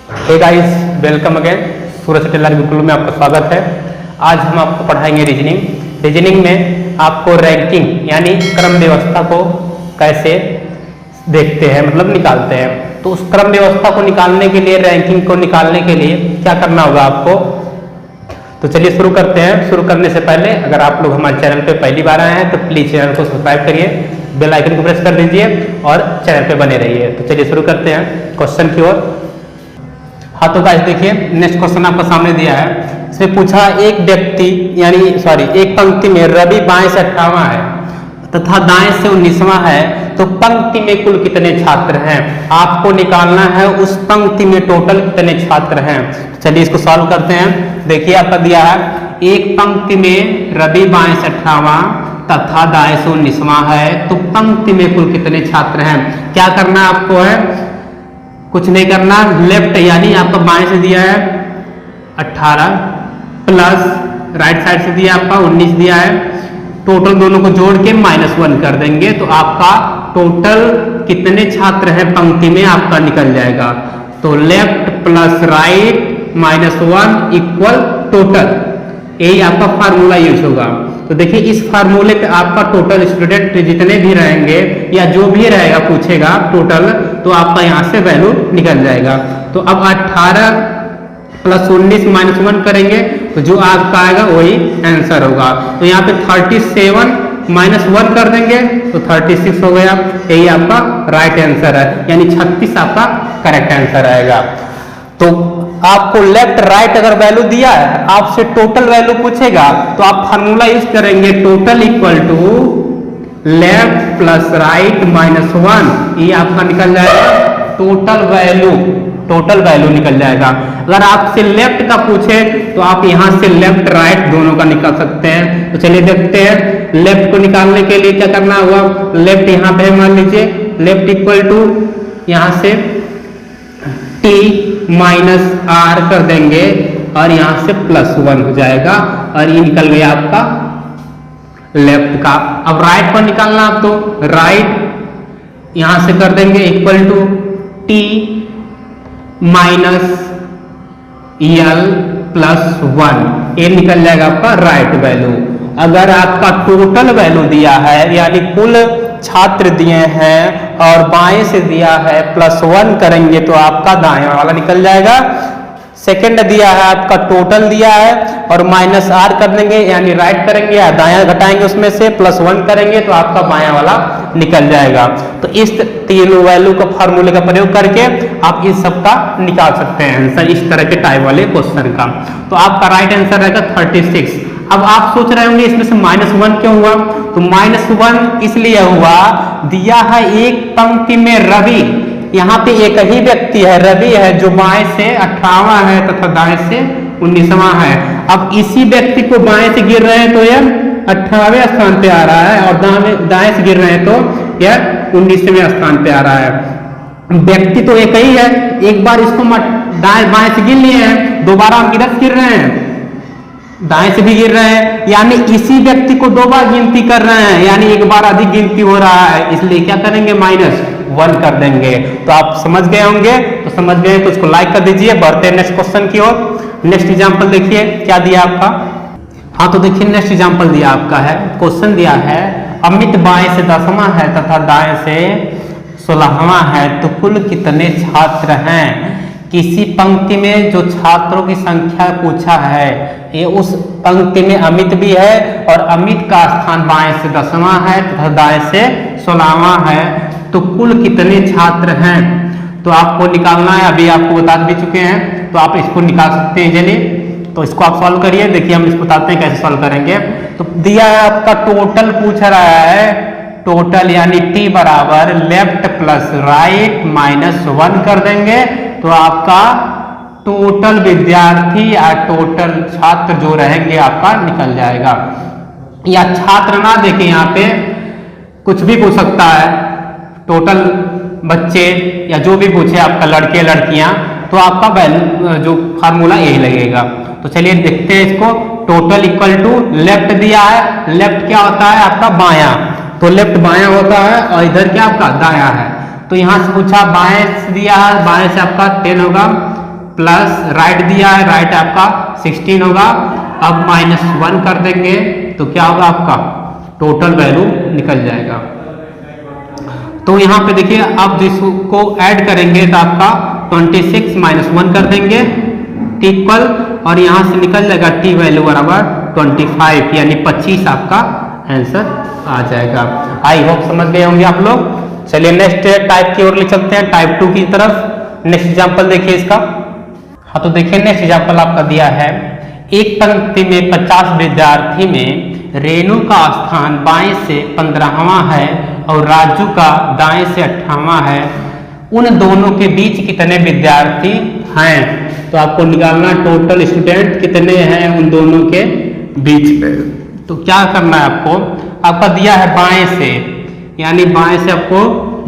हे guys, welcome again. Suraj Taylor Gurukul में आपका स्वागत है। आज हम आपको पढ़ाएंगे रीजनिंग में आपको रैंकिंग यानी क्रम व्यवस्था को कैसे देखते हैं, मतलब निकालते हैं। तो उस क्रम व्यवस्था को निकालने के लिए, रैंकिंग को निकालने के लिए क्या करना होगा आपको। तो चलिए शुरू करते हैं। शुरू करने से पहले अगर आप लोग हमारे चैनल पे पहली बार आए हैं तो प्लीज चैनल को सब्सक्राइब करिए, बेल आइकन को प्रेस कर दीजिए और चैनल पे बने रहिए। तो चलिए शुरू करते हैं क्वेश्चन की ओर। हाँ तो गाइस देखिए, नेक्स्ट क्वेश्चन आपको सामने दिया है। इसमें पूछा एक एक पंक्ति में रवि बाएं से 18वां है तथा दाएं से 19वां है, तो पंक्ति में कुल कितने छात्र हैं। आपको निकालना है उस पंक्ति में टोटल कितने छात्र हैं। चलिए इसको सॉल्व करते हैं। देखिए आपका दिया है एक पंक्ति में रवि बाएं से 18वां तथा दाएं से 19वां है, तो पंक्ति में कुल कितने छात्र हैं। क्या करना आपको है, कुछ नहीं करना, लेफ्ट यानी आपका बाएं से दिया है 18 प्लस राइट साइड से दिया आपका 19 दिया है, टोटल दोनों को जोड़ के -1 कर देंगे तो आपका टोटल कितने छात्र हैं पंक्ति में आपका निकल जाएगा। तो left plus right -1 equal total, यही आपका फार्मूला यूज होगा। तो देखिए इस फार्मूले पे आपका टोटल स्टूडेंट जितने भी रहेंगे या जो भी रहेगा पूछेगा टोटल, तो आपका यहाँ से वैल्यू निकल जाएगा। तो अब 18 प्लस 19 -1 करेंगे तो जो आपका आएगा वही आंसर होगा। तो यहाँ पे 37 -1 कर देंगे तो 36 हो गया, यही आपका राइट आंसर है, यानी 36 आपका करेक्ट आंसर आएगा। तो आपको लेफ्ट राइट अगर वैल्यू दिया है, आपसे टोटल वैल्यू पूछेगा तो आप फार्मूला यूज करेंगे, total equal to left plus right -1, ये आपका निकल जाएगा टोटल वैल्यू निकल जाएगा। अगर आपसे लेफ्ट का पूछे तो आप यहां से लेफ्ट राइट दोनों का निकाल सकते हैं। तो चलिए देखते हैं लेफ्ट को निकालने के लिए क्या करना होगा। लेफ्ट यहाँ पे मान लीजिए, लेफ्ट इक्वल टू यहाँ से t -r कर देंगे और यहां से +1 हो जाएगा और ये निकल गया आपका लेफ्ट का। अब राइट पर निकालना आप, तो राइट यहां से कर देंगे इक्वल टू t -l +1, ये निकल जाएगा आपका राइट वैल्यू। अगर आपका टोटल वैल्यू दिया है यानी कुल छात्र दिए हैं और बाएं से दिया है +1 करेंगे तो आपका दायां वाला निकल जाएगा। सेकंड दिया है आपका टोटल दिया है और -r कर देंगे यानी राइट करेंगे या दायां घटाएंगे उसमें से +1 करेंगे तो आपका बायां वाला निकल जाएगा। तो इस तीनों वैल्यू का फार्मूले का प्रयोग करके आप इस सब का निकाल सकते हैं आंसर, इस तरह के टाइप वाले क्वेश्चन का। तो आपका राइट आंसर रहेगा 36। अब आप सोच रहे होंगे इसमें से -1 क्यों हुआ। तो -1 इसलिए हुआ, दिया है एक पंक्ति में रवि, यहाँ पे एक ही व्यक्ति है रवि है जो बाएं से 18वां है तथा दाएं से 19वां है। अब इसी व्यक्ति को बाएं से गिर रहे हैं तो यह 18वें स्थान पे आ रहा है और दाएं से गिर रहे हैं तो यह 19वें स्थान पे आ रहा है। व्यक्ति तो एक ही है, एक बार इसको दाएं बाएं से गिर लिए हैं, दोबारा हम किधर से गिर रहे हैं, दाएं से भी गिर रहे हैं, यानी इसी व्यक्ति को 2 बार गिनती कर रहे हैं, यानी एक बार अधिक गिनती हो रहा है, इसलिए क्या करेंगे -1 कर देंगे। तो आप समझ गए होंगे, तो समझ गए तो उसको लाइक कर दीजिए। बढ़ते हैं नेक्स्ट क्वेश्चन की ओर। नेक्स्ट एग्जांपल देखिए क्या दिया आपका। हाँ तो देखिए नेक्स्ट एग्जांपल दिया आपका है, क्वेश्चन दिया है अमित बाएं से 10वां है तथा दाएं से 16वां है, तो कुल कितने छात्र हैं। किसी पंक्ति में जो छात्रों की संख्या पूछा है, ये उस पंक्ति में अमित भी है और अमित का स्थान बाएं से 10वां है तथा दाएं से 16वां है, तो कुल कितने छात्र हैं। तो आपको निकालना है, अभी आपको बता भी चुके हैं, तो आप इसको निकाल सकते हैं। चलिए तो इसको आप सॉल्व करिए। देखिए हम इसको बताते हैं कैसे सॉल्व करेंगे। तो दिया है आपका टोटल पूछ रहा है, टोटल यानी t बराबर लेफ्ट प्लस राइट -1 कर देंगे तो आपका टोटल विद्यार्थी या टोटल छात्र जो रहेंगे आपका निकल जाएगा। या छात्र ना देखें, यहाँ पे कुछ भी पूछ सकता है, टोटल बच्चे या जो भी पूछे आपका लड़के लड़कियां, तो आपका वैल्यू जो फार्मूला यही लगेगा। तो चलिए देखते हैं इसको। टोटल इक्वल टू लेफ्ट दिया है, लेफ्ट क्या होता है आपका बायां, तो लेफ्ट बायां होता है और इधर क्या आपका दायां है। तो यहां से पूछा बाएं से दिया है, बाएं से आपका 10 होगा प्लस राइट दिया है, राइट आपका 16 होगा। अब -1 कर देंगे तो क्या होगा, आपका टोटल वैल्यू निकल जाएगा। तो यहाँ पे देखिए अब जिसको ऐड करेंगे तो आपका 26 -1 कर देंगे इक्वल, और यहाँ से निकल जाएगा t वैल्यू बराबर 25, यानी 25 आपका आंसर आ जाएगा। आई होप समझ गए होंगे आप लोग। चलिए नेक्स्ट टाइप की ओर ले चलते हैं, टाइप 2 की तरफ। नेक्स्ट एग्जांपल देखिए इसका। हाँ तो देखिए नेक्स्ट एग्जांपल आपका दिया है, एक पंक्ति में 50 विद्यार्थी में रेणु का स्थान बाएं से 15वां है और राजू का दाएं से 18वां है। उन दोनों के बीच कितने विद्यार्थी हैं? तो आपको निकालना टोटल स्टूडेंट कितने हैं उन दोनों के बीच में। तो क्या करना है आपको, आपका दिया है बाएं से, यानी बाएं से आपको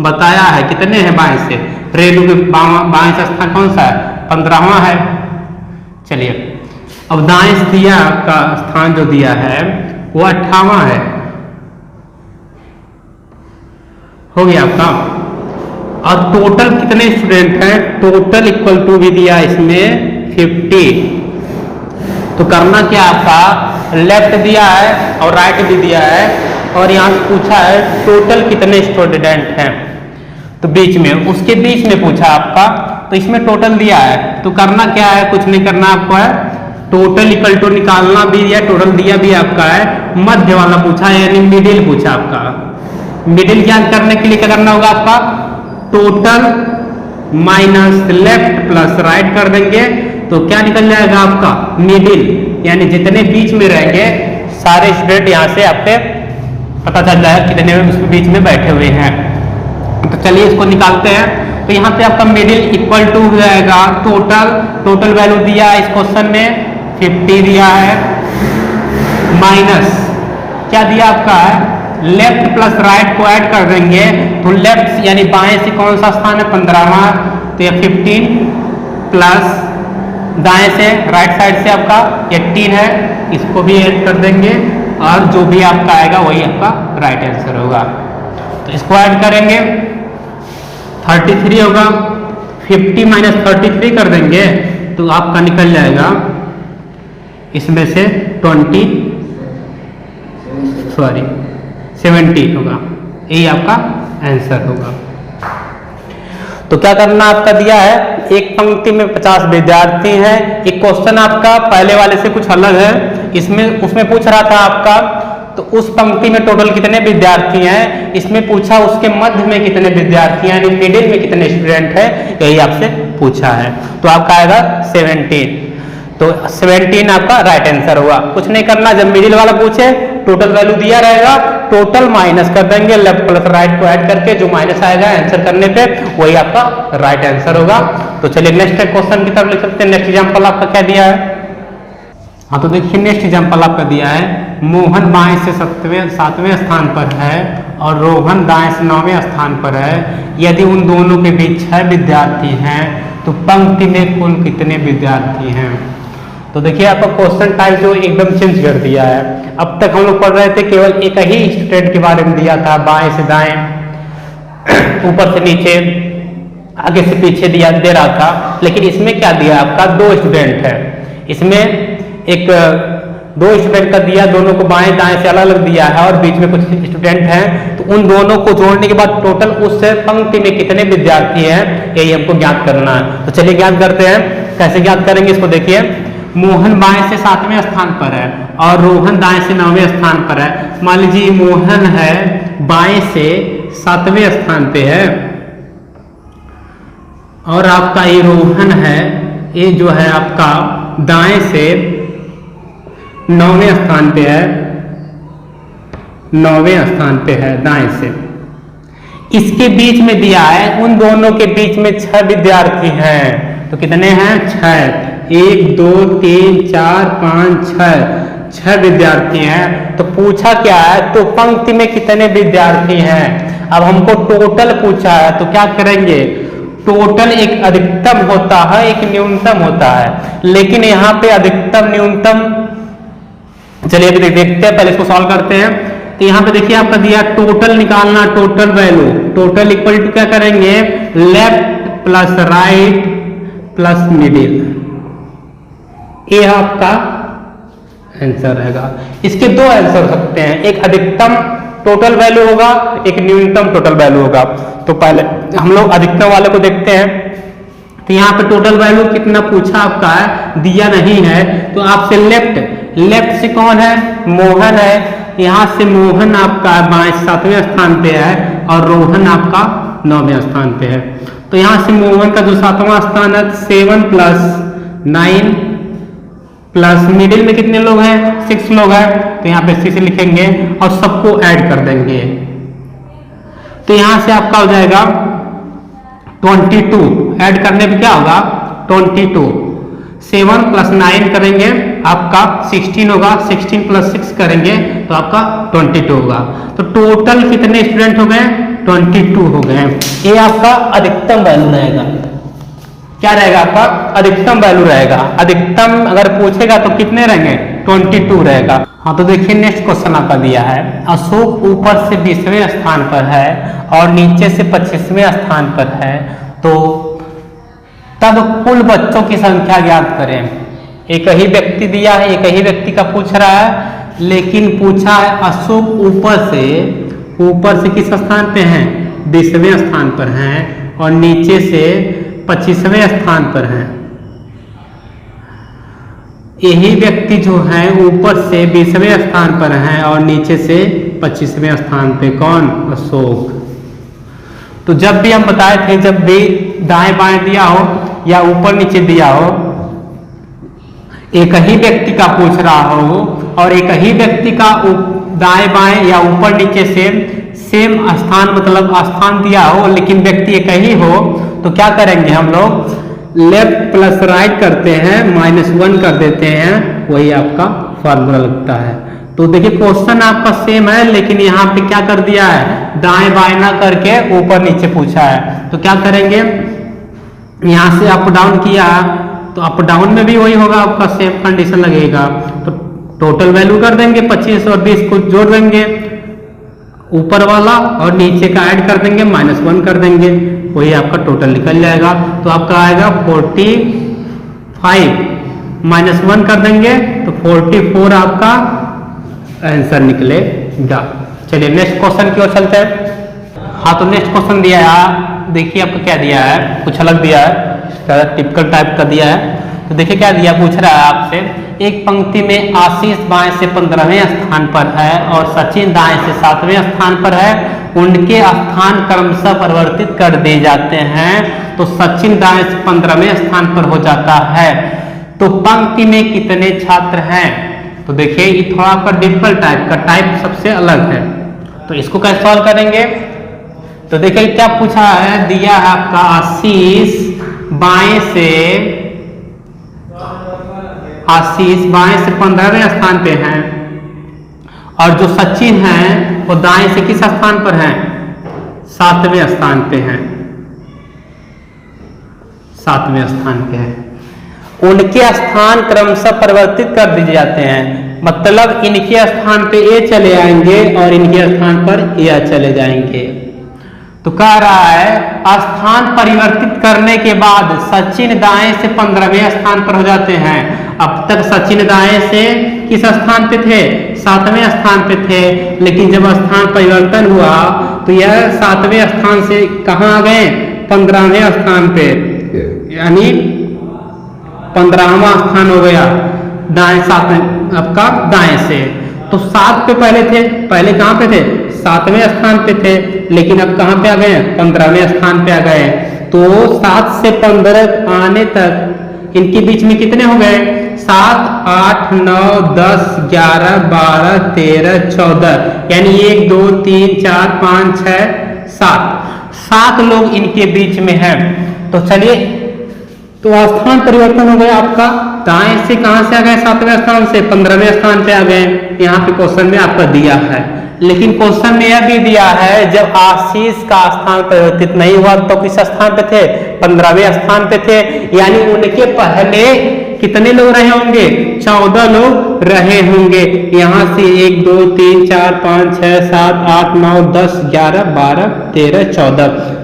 बताया है कितने हैं बाएं से। रेणु के बाएं से स्थान कौन सा है, 15वां है। चलिए अब दाएं से दिया का स्थान जो दिया है वो 18वां है, हो गया आपका। और टोटल कितने स्टूडेंट हैं, टोटल इक्वल टू भी दिया इसमें 50। तो करना क्या आपका, लेफ्ट दिया है और राइट भी दिया है, और यहाँ से पूछा है टोटल कितने स्टूडेंट हैं, तो बीच में, उसके बीच में पूछा आपका, तो इसमें टोटल दिया है। तो करना क्या है, कुछ नहीं करना आपको है, टोटल इक्वल टू निकालना भी है, टोटल दिया भी आपका है, मध्य वाला पूछा है यानी मिडिल पूछा आपका। मिडिल ज्ञात करने के लिए क्या करना होगा आपका, total minus left plus right कर देंगे तो क्या निकल जाएगा आपका मिडिल, यानी जितने बीच में रहेंगे सारे स्टूडेंट यहाँ से आपके पता चल जाएगा कितने उसके बीच में बैठे हुए हैं। तो चलिए इसको निकालते हैं। तो यहाँ पे आपका मिडिल इक्वल टू हो जाएगा टोटल वैल्यू दिया है इस क्वेश्चन में 50 दिया है, माइनस क्या दिया आपका है, लेफ्ट प्लस राइट को ऐड कर देंगे तो लेफ्ट यानी बाएं से कौन सा स्थान है, 15वां, तो ये 15 प्लस दाएं से राइट साइड से आपका 18 है, इसको भी ऐड कर देंगे और जो भी आपका आएगा वही आपका राइट आंसर होगा। तो इसको ऐड करेंगे 33 होगा, 50 माइनस 33 कर देंगे तो आपका निकल जाएगा इसमें से 70 होगा, यही आपका आंसर होगा। तो क्या करना आपका दिया है, एक पंक्ति में 50 विद्यार्थी हैं। एक क्वेश्चन आपका पहले वाले से कुछ अलग है, इसमें उसमें पूछ रहा था आपका तो उस पंक्ति में टोटल कितने विद्यार्थी हैं, इसमें पूछा उसके मध्य में कितने विद्यार्थी हैं, यानी मिडिल में कितने स्टूडेंट हैं, यही आपसे पूछा है। तो आपका आएगा 17, तो 17 आपका राइट आंसर हुआ। कुछ नहीं करना, जब मिडिल वाला पूछे टोटल वैल्यू दिया रहेगा, टोटल माइनस कर देंगे, लेफ्ट प्लस राइट को ऐड करके जो माइनस आएगा आंसर करने पे वही आपका राइट आंसर होगा। तो चलिए नेक्स्ट क्वेश्चन की तरफ ले चलते हैं। नेक्स्ट एग्जांपल आपका क्या दिया है, हाँ तो देखिए नेक्स्ट एग्जांपल आपका दिया है, मोहन बाएं से 7वें स्थान पर है और रोहन दाएं से 9वें स्थान पर है। यदि उन दोनों के बीच 6 विद्यार्थी हैं तो पंक्ति में कुल कितने विद्यार्थी हैं। तो देखिए आपका क्वेश्चन टाइप जो एकदम चेंज कर दिया है। अब तक हम लोग पढ़ रहे थे केवल एक ही स्टूडेंट के बारे में दिया था, बाएं से दाएं, ऊपर से नीचे, आगे से पीछे दिया दे रहा था, लेकिन इसमें क्या दिया आपका 2 स्टूडेंट है। इसमें एक 2 स्टूडेंट का दिया, दोनों को बाएं दाएं से अलग अलग दिया है और बीच में कुछ स्टूडेंट हैं, तो उन दोनों को जोड़ने के बाद टोटल उस पंक्ति में कितने विद्यार्थी हैं यही हमको ज्ञात करना है। तो चलिए ज्ञात करते हैं, कैसे ज्ञात करेंगे इसको देखिए। मोहन बाएं से 7वें स्थान पर है और रोहन दाएं से 9वें स्थान पर है। मान लीजिए मोहन है बाएं से 7वें स्थान पे है और आपका ये रोहन है, ये जो है आपका दाएं से 9वें स्थान पे है, 9वें स्थान पे है दाएं से। इसके बीच में दिया है उन दोनों के बीच में 6 विद्यार्थी हैं, तो कितने हैं 6, 1 2 3 4 5 6 विद्यार्थी हैं। तो पूछा क्या है, तो पंक्ति में कितने विद्यार्थी हैं। अब हमको टोटल पूछा है तो क्या करेंगे, टोटल एक अधिकतम होता है एक न्यूनतम होता है, लेकिन यहाँ पे अधिकतम न्यूनतम, चलिए अभी देखते हैं, पहले इसको सॉल्व करते हैं। तो यहाँ पे देखिए आपका दिया टोटल निकालना, total value, total equal to क्या करेंगे, left plus right plus middle, ये आपका आंसर रहेगा। इसके दो आंसर हो सकते हैं, एक अधिकतम टोटल वैल्यू होगा, एक न्यूनतम टोटल वैल्यू होगा। तो पहले हम लोग अधिकतम वाले को देखते हैं। तो यहाँ पे टोटल वैल्यू कितना पूछा आपका है, दिया नहीं है, तो आपसे लेफ्ट से कौन है, मोहन है। यहाँ से मोहन आपका बाएं 7वें स्थान पे है और रोहन आपका 9वें स्थान पे है। तो यहाँ से मोहन का जो 7वां स्थान है 7 + 9 प्लस मिडिल में कितने लोग हैं, 6 लोग हैं, तो यहाँ पे 6 लिखेंगे और सबको ऐड कर देंगे। तो यहाँ से आपका हो जाएगा 22, ऐड करने पे क्या होगा 22, 7 + 9 करेंगे आपका 16 होगा, 16 + 6 करेंगे तो आपका 22 होगा। तो टोटल कितने स्टूडेंट हो गए, 22 हो गए। ये आपका अधिकतम वैल्यू रहेगा। क्या रहेगा आपका अधिकतम वैल्यू रहेगा। अधिकतम अगर पूछेगा तो कितने रहेंगे, 22 रहेगा। हाँ तो देखिए नेक्स्ट क्वेश्चन आपका दिया है, अशोक ऊपर से 20वें स्थान पर है और नीचे से 25वें स्थान पर है, तो तब कुल बच्चों की संख्या ज्ञात करें। एक ही व्यक्ति दिया है, एक ही व्यक्ति का पूछ रहा है, लेकिन पूछा है अशोक ऊपर से किस स्थान पे हैं, 20वें स्थान पर हैं और नीचे से 25वें स्थान पर हैं। यही व्यक्ति जो है ऊपर से 20वें स्थान पर हैं और नीचे से 25वें स्थान पे, कौन, अशोक। तो जब भी हम बताए थे, जब भी दाएं बाएं दिया हो या ऊपर नीचे दिया हो, एक ही व्यक्ति का पूछ रहा हो और एक ही व्यक्ति का दाएं बाएं या ऊपर नीचे से सेम स्थान, मतलब स्थान दिया हो लेकिन व्यक्ति एक ही हो, तो क्या करेंगे हम लोग, लेफ्ट प्लस राइट करते हैं, -1 कर देते हैं, वही आपका फॉर्मूला लगता है। तो देखिए क्वेश्चन आपका सेम है, लेकिन यहाँ पे क्या कर दिया है, दाएं बाएं ना करके ऊपर नीचे पूछा है। तो क्या करेंगे, यहाँ से अप डाउन किया तो अप डाउन में भी वही होगा, आपका सेम कंडीशन लगेगा। तो टोटल वैल्यू कर देंगे, 25 और 20 को जोड़ देंगे ऊपर वाला और नीचे का ऐड कर देंगे, -1 कर देंगे, वही आपका टोटल निकल जाएगा। तो आपका आएगा 45, -1 कर देंगे तो 44 आपका आंसर निकलेगा। चलिए नेक्स्ट क्वेश्चन की ओर चलते हैं। हाँ तो नेक्स्ट क्वेश्चन दिया है, देखिए आपको क्या दिया है, कुछ अलग दिया है, टिपिकल टाइप का दिया है। तो देखिए क्या दिया, पूछ रहा है आपसे, एक पंक्ति में आशीष बाएं से 15वें स्थान पर है और सचिन दाएं से 7वें स्थान पर है, उनके स्थान क्रमशः परिवर्तित कर दिए जाते हैं। तो सचिन दाएं से 15वें स्थान पर हो जाता है, तो पंक्ति में कितने छात्र हैं। तो देखिए ये थोड़ा आपका डिफिकल्ट टाइप का, टाइप सबसे अलग है, तो इसको कैसे सॉल्व करेंगे। तो देखिए क्या पूछा है, दिया है आपका आशीष बाएं से 15वें स्थान पे हैं और जो सचिन हैं वो दाएं से किस स्थान पर हैं, 7वें स्थान पे हैं, 7वें स्थान पे हैं। उनके स्थान क्रमशः परिवर्तित कर दिए जाते हैं, मतलब इनके स्थान पे ए चले आएंगे और इनके स्थान पर ए चले जाएंगे। तो कह रहा है स्थान परिवर्तित करने के बाद सचिन दाएं से 15वें स्थान पर हो जाते हैं। अब तक सचिन दाएं से किस स्थान पे थे, 7वें स्थान पे थे, लेकिन जब स्थान परिवर्तन हुआ तो यह 7वें स्थान से कहाँ आ गए, 15वें स्थान पे, यानी 15वां स्थान हो गया दाएं, 7वें आपका दाएं से। तो 7 पे पहले थे, पहले कहाँ पे थे, 7वें स्थान पे थे, लेकिन अब कहाँ पे आ गए, 15वें स्थान पे आ गए। तो 7 से 15 आने तक इनके बीच में कितने हो गए, 7, 8, 9, 10, 11, 12, 13, 14, यानी 1, 2, 3, 4, 5, 6, 7 लोग इनके बीच में हैं। तो चलिए, तो स्थान परिवर्तन हो गया आपका, दाएं से कहां से आ गए, 7वें स्थान से 15वें स्थान पे आ गए। यहाँ पे क्वेश्चन में आपका दिया है, लेकिन क्वेश्चन में यह भी दिया है जब आशीष का स्थान परिवर्तित नहीं हुआ तो किस स्थान पे थे, 15वें स्थान पे थे, यानी उनके पहले कितने लोग रहे होंगे, 14 लोग रहे होंगे। यहाँ से 1, 2, 3, 4, 5, 6, 7, 8, 9, 10, 11, 12, 13,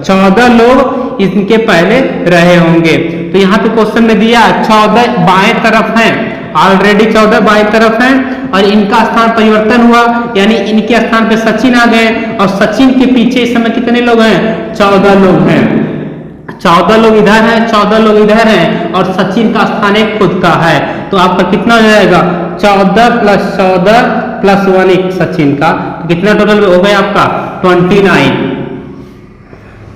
14 लोग इनके पहले रहे होंगे। तो तो यहाँ पे क्वेश्चन में दिया 14 बाएं तरफ हैं, ऑलरेडी 14 बाएं तरफ हैं और इनका स्थान परिवर्तन हुआ, यानी इनके स्थान पे सचिन आ गए और सचिन के पीछे इस समय कितने लोग हैं? 14 लोग हैं। 14 लोग इधर हैं, 14 लोग इधर हैं और सचिन का स्थान एक खुद का है। तो आपका कितना हो जाएगा? 14 + 14 + 1 एक सचिन का, तो कितना टोटल हो गया आपका? 29।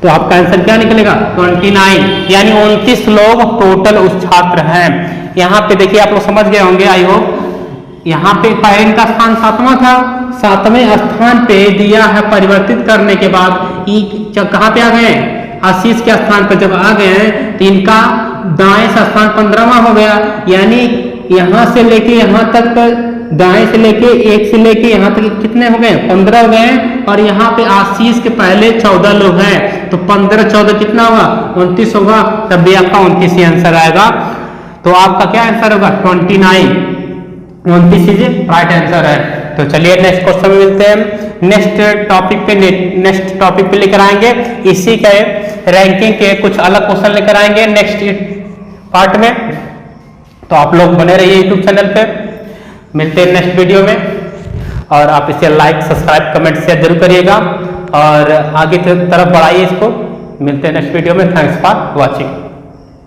तो आपका आंसर क्या निकलेगा? 29, यानी 29 लोग टोटल उस छात्र हैं। यहाँ पे देखिए आप लोग समझ गए होंगे आई होप। यहाँ पे पहले इनका स्थान 7वां था, 7वें स्थान पे दिया है परिवर्तित करने के बाद कहाँ पे आ गए? आशीष के स्थान पर जब आ गए हैं तो इनका दाएं से स्थान 15वां हो गया, यानी यहाँ से लेके यहाँ तक दाएं से लेके 1 से लेके यहाँ तक कितने हो गए? 15 हो गए। और यहाँ पे आशीष के पहले 14 लोग हैं, तो 15 14 कितना होगा? 29 होगा, तब भी आपका 29 ही आंसर आएगा। तो आपका क्या आंसर होगा? 29, 29 इज राइट आंसर है। तो चलिए नेक्स्ट क्वेश्चन में मिलते हैं। नेक्स्ट टॉपिक पे लेकर आएंगे इसी के रैंकिंग के कुछ अलग क्वेश्चन लेकर आएंगे नेक्स्ट पार्ट में। तो आप लोग बने रहिए यूट्यूब चैनल पे। मिलते हैं नेक्स्ट वीडियो में और आप इसे लाइक सब्सक्राइब कमेंट शेयर जरूर करिएगा और आगे की तरफ बढ़ाइए इसको। मिलते हैं नेक्स्ट वीडियो में। Thanks for watching.